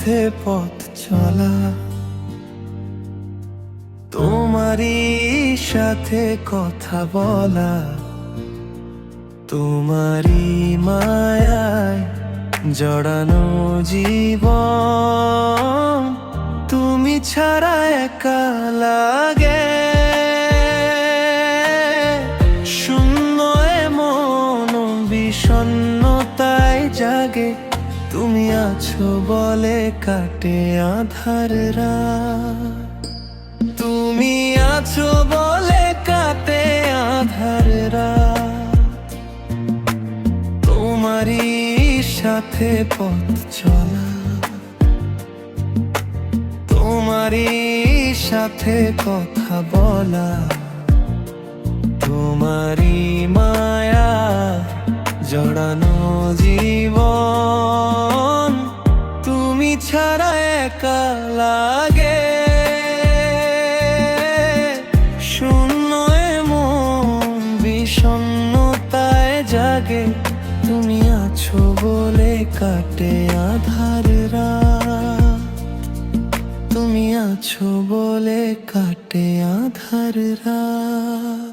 পথে পথ চলা, তোমারই সাথে কথা বলা, তোমারই মায়ায় জড়ানো জীবন। তুমি ছাড়া একা লাগে, শূন্য এমন বিষণ্ণতায় জাগে। তুমি আছো বলে কাটে আঁধার রাত, তুমি আছো বলে কাটে আঁধার রাত। তোমারই সাথে পথ চলা, তোমারই সাথে কথা বলা, তোমারই মায়া জড়ানো জীবন। তুমি ছাড়া একা লাগে, শূন্য এমন বিষণ্ণতায় জাগে। তুমি আছো বলে কাটে আঁধার রাত, তুমি আছো বলে কাটে আঁধার রাত।